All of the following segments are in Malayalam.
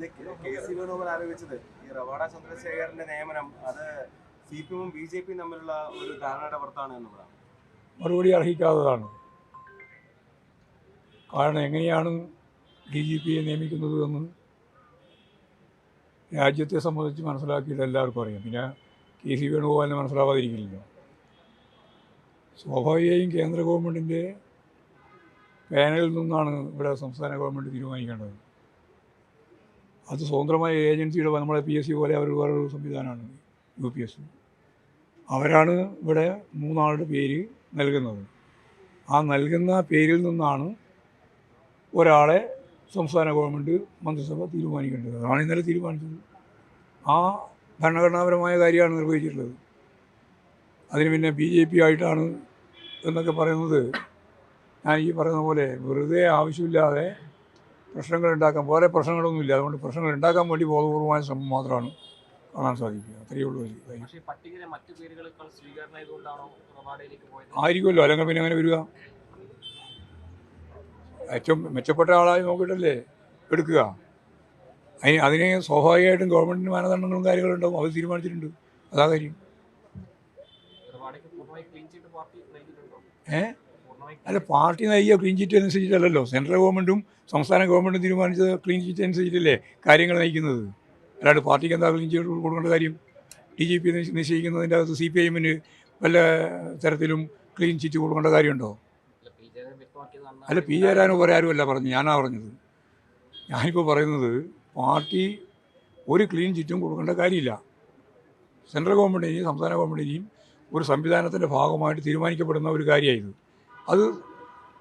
കെ.സി. വേണുഗോപാൽ ആരോപിച്ചത് ഈ റവാഡ ചന്ദ്രശേഖരന്റെ നിയമനം അത് CPM-ഉം BJP-യും തമ്മിലുള്ള ഒരു ധാരണയുടെ പുറത്താണ് എന്നുള്ളതാണ്. മറുപടി അർഹിക്കാത്തതാണ്. കാരണം എങ്ങനെയാണ് DGP-യെ നിയമിക്കുന്നത് എന്ന് രാജ്യത്തെ സംബന്ധിച്ച് മനസ്സിലാക്കിയിട്ട് എല്ലാവർക്കും അറിയാം. പിന്നെ കെ.സി. വേണുഗോപാലിന് മനസ്സിലാവാതിരിക്കില്ലല്ലോ. സ്വാഭാവികമായും കേന്ദ്ര ഗവൺമെൻറ്റിൻ്റെ പാനലിൽ നിന്നാണ് ഇവിടെ സംസ്ഥാന ഗവൺമെൻറ് തീരുമാനിക്കേണ്ടത്. അത് സ്വതന്ത്രമായ ഏജൻസിയുടെ നമ്മളെ PSC പോലെ അവർ വേറൊരു സംവിധാനമാണ് UPSC. അവരാണ് ഇവിടെ 3 ആളുടെ പേര് നൽകുന്നത്. ആ നൽകുന്ന പേരിൽ നിന്നാണ് ഒരാളെ സംസ്ഥാന ഗവൺമെൻറ് മന്ത്രിസഭ തീരുമാനിക്കേണ്ടത്. അതാണ് ഇന്നലെ തീരുമാനിച്ചത്. ആ ഭരണഘടനാപരമായ കാര്യമാണ് നിർവഹിച്ചിട്ടുള്ളത്. അതിന് പിന്നെ BJP ആയിട്ടാണ് എന്നൊക്കെ പറയുന്നത് ഞാൻ ഈ പറയുന്ന പോലെ വെറുതെ ആവശ്യമില്ലാതെ പ്രശ്നങ്ങൾ ഉണ്ടാക്കാൻ വേറെ പ്രശ്നങ്ങളൊന്നുമില്ല. അതുകൊണ്ട് പ്രശ്നങ്ങൾ ഉണ്ടാക്കാൻ വേണ്ടി ബോധപൂർവമായ ശ്രമം മാത്രമാണ് കാണാൻ സാധിക്കുക. അത്രയേ ഉള്ളൂ. ആയിരിക്കുമല്ലോ, അല്ലെങ്കിൽ പിന്നെ അങ്ങനെ വരിക. ഏറ്റവും മെച്ചപ്പെട്ട ആളായി നോക്കിയിട്ടല്ലേ എടുക്കുക. അതിന് സ്വാഭാവികമായിട്ടും ഗവൺമെൻറ്റിന് മാനദണ്ഡങ്ങളും കാര്യങ്ങളുണ്ടാവും. അവർ തീരുമാനിച്ചിട്ടുണ്ട്. അതാ കാര്യം. അല്ല, പാർട്ടി നൽകിയ ക്ലീൻ ചിറ്റ് അനുസരിച്ചിട്ടല്ലല്ലോ സെൻട്രൽ ഗവൺമെൻറ്റും സംസ്ഥാന ഗവൺമെൻറ്റും തീരുമാനിച്ചത് ക്ലീൻ ചിറ്റ് അനുസരിച്ചിട്ടല്ലേ കാര്യങ്ങൾ നയിക്കുന്നത്. അല്ലാണ്ട് പാർട്ടിക്ക് എന്താ ക്ലീൻ ചിറ്റ് കൊടുക്കേണ്ട കാര്യം? DGP നിശ്ചയിക്കുന്നതിൻ്റെ അകത്ത് CPM-ന് വല്ല തരത്തിലും ക്ലീൻ ചിറ്റ് കൊടുക്കേണ്ട കാര്യമുണ്ടോ? അല്ല, P. ജയരാജനോ വേറെ ആരുമല്ല പറഞ്ഞു, ഞാനാണ് പറഞ്ഞത്. ഞാനിപ്പോൾ പറയുന്നത് പാർട്ടി ഒരു ക്ലീൻ ചിറ്റും കൊടുക്കേണ്ട കാര്യമില്ല. സെൻട്രൽ ഗവൺമെൻറ്റിനെയും സംസ്ഥാന ഗവൺമെൻറ്റിനെയും ഒരു സംവിധാനത്തിൻ്റെ ഭാഗമായിട്ട് തീരുമാനിക്കപ്പെടുന്ന ഒരു കാര്യമായത്. അത്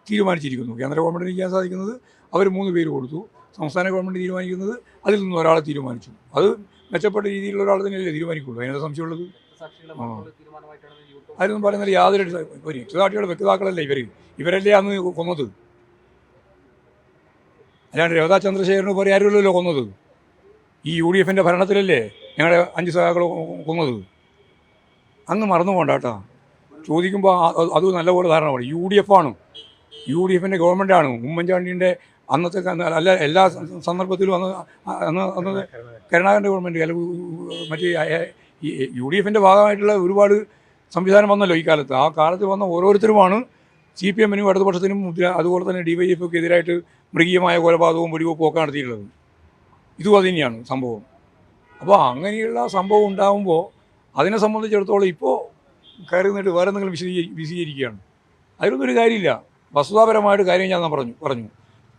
തീരുമാനിച്ചിരിക്കുന്നു. കേന്ദ്ര ഗവൺമെൻറ്റിന് ചെയ്യാൻ സാധിക്കുന്നത് അവർ 3 പേര് കൊടുത്തു. സംസ്ഥാന ഗവൺമെൻറ് തീരുമാനിക്കുന്നത് അതിൽ നിന്ന് ഒരാളെ തീരുമാനിച്ചു. അത് മെച്ചപ്പെട്ട രീതിയിലുള്ള ഒരാൾ തന്നെയല്ലേ തീരുമാനിക്കുള്ളൂ. അതിനെന്താ സംശയമുള്ളത്? അതിനൊന്നും പറയുന്നില്ല. യാതൊരു രക്തസാക്ഷിയുടെ വ്യക്താക്കളല്ലേ ഇവരല്ലേ അന്ന് കൊന്നത്. അല്ലാണ്ട് രവതാ ചന്ദ്രശേഖരന് പോലെ ആരുമല്ലല്ലോ കൊന്നത്. ഈ UDF-ൻ്റെ ഭരണത്തിലല്ലേ ഞങ്ങളുടെ 5 സഖാക്കൾ കൊന്നത്. അങ്ങ് മറന്നു പോകണ്ട കേട്ടോ. ചോദിക്കുമ്പോൾ അത് നല്ലപോലെ ധാരണ വേണം. UDF-ആണ്, UDF-ൻ്റെ ഗവൺമെൻറ്റാണ്. ഉമ്മൻചാണ്ടിൻ്റെ അന്നത്തെ അല്ല എല്ലാ സന്ദർഭത്തിലും അന്ന് കരുണാകരൻ്റെ ഗവൺമെൻറ് അല്ല മറ്റേ UDF-ൻ്റെ ഭാഗമായിട്ടുള്ള ഒരുപാട് സംവിധാനം വന്നല്ലോ ഈ കാലത്ത്. ആ കാലത്ത് വന്ന ഓരോരുത്തരുമാണ് CPM-നും ഇടതുപക്ഷത്തിനും അതുപോലെ തന്നെ DYF-ക്ക് എതിരായിട്ട് മൃഗീയമായ കൊലപാതകവും വെടിവെപ്പും ഒക്കെ നടത്തിയിട്ടുള്ളത്. ഇതും അത് തന്നെയാണ് സംഭവം. അപ്പോൾ അങ്ങനെയുള്ള സംഭവം ഉണ്ടാകുമ്പോൾ അതിനെ സംബന്ധിച്ചിടത്തോളം ഇപ്പോൾ കയറി നിന്നിട്ട് വേറെ എന്തെങ്കിലും വിശദീകരിക്കുകയാണ്. അതിലൊന്നും ഒരു കാര്യമില്ല. വസ്തുതാപരമായിട്ട് കാര്യം ഞാൻ പറഞ്ഞു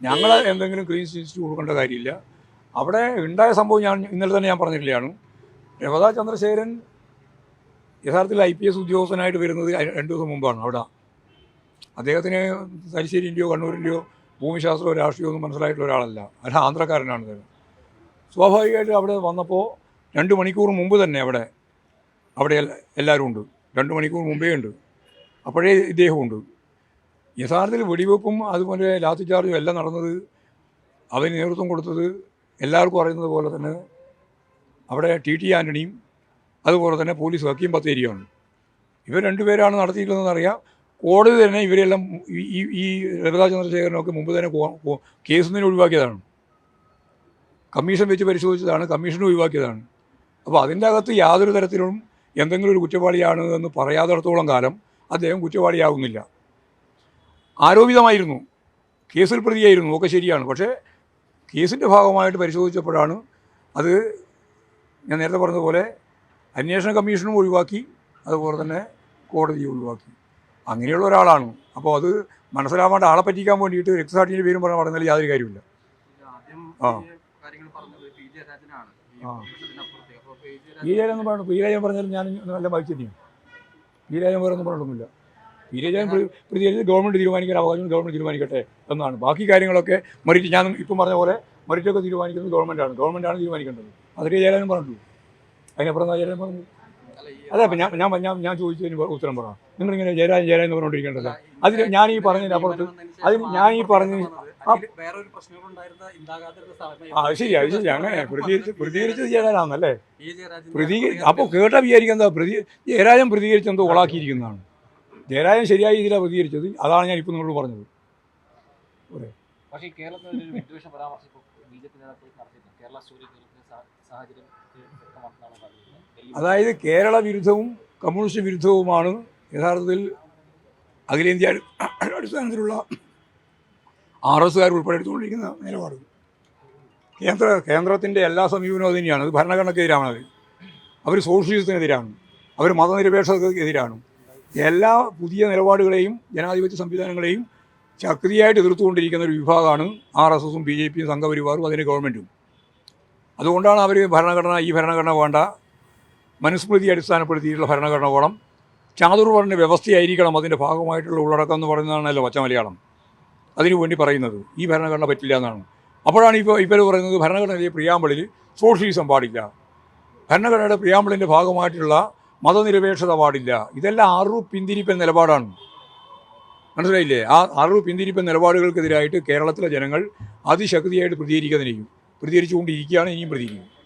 ഞങ്ങൾ എന്തെങ്കിലും ക്ലീൻ ചിറ്റ് കൊടുക്കേണ്ട കാര്യമില്ല. അവിടെ ഉണ്ടായ സംഭവം ഇന്നലെ തന്നെ ഞാൻ പറഞ്ഞിട്ടില്ലാണ്. രവതാ ചന്ദ്രശേഖരൻ യഥാർത്ഥത്തിൽ IPS ഉദ്യോഗസ്ഥനായിട്ട് വരുന്നത് 2 ദിവസം മുമ്പാണ്. അവിടെ അദ്ദേഹത്തിന് തലശ്ശേരിൻ്റെയോ കണ്ണൂരിൻ്റെയോ ഭൂമിശാസ്ത്രമോ രാഷ്ട്രീയമോ ഒന്നും മനസ്സിലായിട്ടുള്ള ഒരാളല്ല. അത് ആന്ധ്രക്കാരനാണ് അദ്ദേഹം. സ്വാഭാവികമായിട്ട് അവിടെ വന്നപ്പോൾ 2 മണിക്കൂർ മുമ്പ് തന്നെ അവിടെ എല്ലാവരും ഉണ്ട്. 2 മണിക്കൂർ മുമ്പേ ഉണ്ട്. അപ്പോഴേ ഇദ്ദേഹമുണ്ട്. യഥാർത്ഥത്തിൽ വെടിവെപ്പും അതുപോലെ ലാത്തി ചാർജും എല്ലാം നടന്നത്, അതിന് നേതൃത്വം കൊടുത്തത് എല്ലാവർക്കും അറിയുന്നത് പോലെ തന്നെ അവിടെ TT ആൻ്റണിയും അതുപോലെ തന്നെ പോലീസ് ഹക്കീം ബത്തേരിയാണ്. ഇവർ 2 പേരാണ് നടത്തിയിട്ടുള്ളതെന്നറിയാം. കോടതി തന്നെ ഇവരെല്ലാം ഈ രവതാ ചന്ദ്രശേഖരനൊക്കെ മുമ്പ് തന്നെ കേസിൽ നിന്ന് ഒഴിവാക്കിയതാണ്. കമ്മീഷൻ വെച്ച് പരിശോധിച്ചതാണ്, കമ്മീഷൻ ഒഴിവാക്കിയതാണ്. അപ്പോൾ അതിൻ്റെ അകത്ത് യാതൊരു തരത്തിലും എന്തെങ്കിലും ഒരു കുറ്റവാളിയാണ് എന്ന് പറയാത്തിടത്തോളം കാലം അദ്ദേഹം കുറ്റവാളിയാകുന്നില്ല. ആരോപിതമായിരുന്നു, കേസിൽ പ്രതിയായിരുന്നു, ഒക്കെ ശരിയാണ്. പക്ഷേ കേസിൻ്റെ ഭാഗമായിട്ട് പരിശോധിച്ചപ്പോഴാണ് അത് ഞാൻ നേരത്തെ പറഞ്ഞതുപോലെ അന്വേഷണ കമ്മീഷനും ഒഴിവാക്കി, അതുപോലെ തന്നെ കോടതിയും ഒഴിവാക്കി. അങ്ങനെയുള്ള ഒരാളാണ്. അപ്പോൾ അത് മനസ്സിലാവാണ്ട് ആളെ പറ്റിക്കാൻ വേണ്ടിയിട്ട് രക്തസാക്ഷിൻ്റെ പേരും പറഞ്ഞാൽ യാതൊരു കാര്യമില്ല. P. ജയരാജൻ പറഞ്ഞു. P. ജയരാജൻ പറഞ്ഞാലും ഞാൻ നല്ല വായിച്ചു തന്നെയാണ്. P. ജയരാജൻ വേറെ ഒന്നും പറഞ്ഞിട്ടൊന്നുമില്ല. P. ജയരാജൻ പ്രതികരിച്ച് ഗവൺമെൻറ് തീരുമാനിക്കാൻ അവകാശം ഗവൺമെൻറ് തീരുമാനിക്കട്ടെ എന്നാണ്. ബാക്കി കാര്യങ്ങളൊക്കെ മെറിറ്റ് ഞാൻ ഇപ്പം പറഞ്ഞ പോലെ മെറിറ്റൊക്കെ തീരുമാനിക്കുന്നത് ഗവൺമെൻറ്റാണ് തീരുമാനിക്കേണ്ടത്. അതിൽ ജയരാജൻ പറഞ്ഞിട്ടുള്ളൂ. അതിനപ്പുറം ജയരാജൻ പറഞ്ഞു. അതെ, അപ്പം ഞാൻ ചോദിച്ചതിന് ഉത്തരം പറയാം. നിങ്ങളിങ്ങനെ ജയരാജൻ എന്ന് പറഞ്ഞുകൊണ്ടിരിക്കേണ്ടത്. അതിൽ ഞാൻ ഈ പറഞ്ഞതിന് അപ്പുറത്ത് ശരി അങ്ങനെ പ്രതികരിച്ചത് ജയരാജാന്നല്ലേ? അപ്പോൾ കേട്ട വിചാരിക്കുന്നത് ജയരാജൻ പ്രതികരിച്ചെന്തോ ഓളാക്കിയിരിക്കുന്നതാണ്. ജയരാജൻ ശരിയായ രീതിയിലാണ് പ്രതികരിച്ചത്. അതാണ് ഞാൻ ഇപ്പോൾ നിങ്ങളോട് പറഞ്ഞത്. കേരള സ്റ്റോറിക്ക് സാഹചര്യം വ്യക്തമാക്കുന്നതാണ് പറഞ്ഞിരുന്നത്. അതായത് കേരള വിരുദ്ധവും കമ്മ്യൂണിസ്റ്റ് വിരുദ്ധവുമാണ് യഥാർത്ഥത്തിൽ അഖിലേന്ത്യാ അടിസ്ഥാനത്തിലുള്ള RSകാർ ഉൾപ്പെടെ എടുത്തുകൊണ്ടിരിക്കുന്ന നിലപാട്. കേന്ദ്രത്തിൻ്റെ എല്ലാ സമീപനവും അത് തന്നെയാണ്. അത് ഭരണഘടനയ്ക്കെതിരാണ്. അവർ സോഷ്യലിസത്തിനെതിരാണ്, അവർ മതനിരപേക്ഷതയ്ക്കെതിരാണ്. എല്ലാ പുതിയ നിലപാടുകളെയും ജനാധിപത്യ സംവിധാനങ്ങളെയും ശക്തിയായിട്ട് എതിർത്തുകൊണ്ടിരിക്കുന്ന ഒരു വിഭാഗമാണ് RSSും BJPയും സംഘപരിവാറും അതിൻ്റെ ഗവൺമെൻറ്റും. അതുകൊണ്ടാണ് അവർ ഈ ഭരണഘടന വേണ്ട, മനുസ്മൃതി അടിസ്ഥാനപ്പെടുത്തിയിട്ടുള്ള ഭരണഘടന വേണം, ചാതുർവർണ്ണ വ്യവസ്ഥയായിരിക്കണം അതിൻ്റെ ഭാഗമായിട്ടുള്ള ഉള്ളടക്കം എന്ന് പറയുന്നതാണല്ലോ പച്ച മലയാളം. അതിനു വേണ്ടി പറയുന്നത് ഈ ഭരണഘടന പറ്റില്ല എന്നാണ്. അപ്പോഴാണ് ഇവർ പറയുന്നത് ഭരണഘടനയിലെ പ്രിയാമ്പിളിൽ സോഷ്യലിസം പാടില്ല, ഭരണഘടനയുടെ പ്രിയാമ്പിളിൻ്റെ ഭാഗമായിട്ടുള്ള മതനിരപേക്ഷത പാടില്ല. ഇതെല്ലാം പിന്തിരിപ്പൻ നിലപാടാണ്. മനസ്സിലായില്ലേ? ആ പിന്തിരിപ്പൻ നിലപാടുകൾക്കെതിരായിട്ട് കേരളത്തിലെ ജനങ്ങൾ അതിശക്തിയായിട്ട് പ്രതികരിച്ചുകൊണ്ടിരിക്കുകയാണ്, ഇനിയും പ്രതികരിക്കും.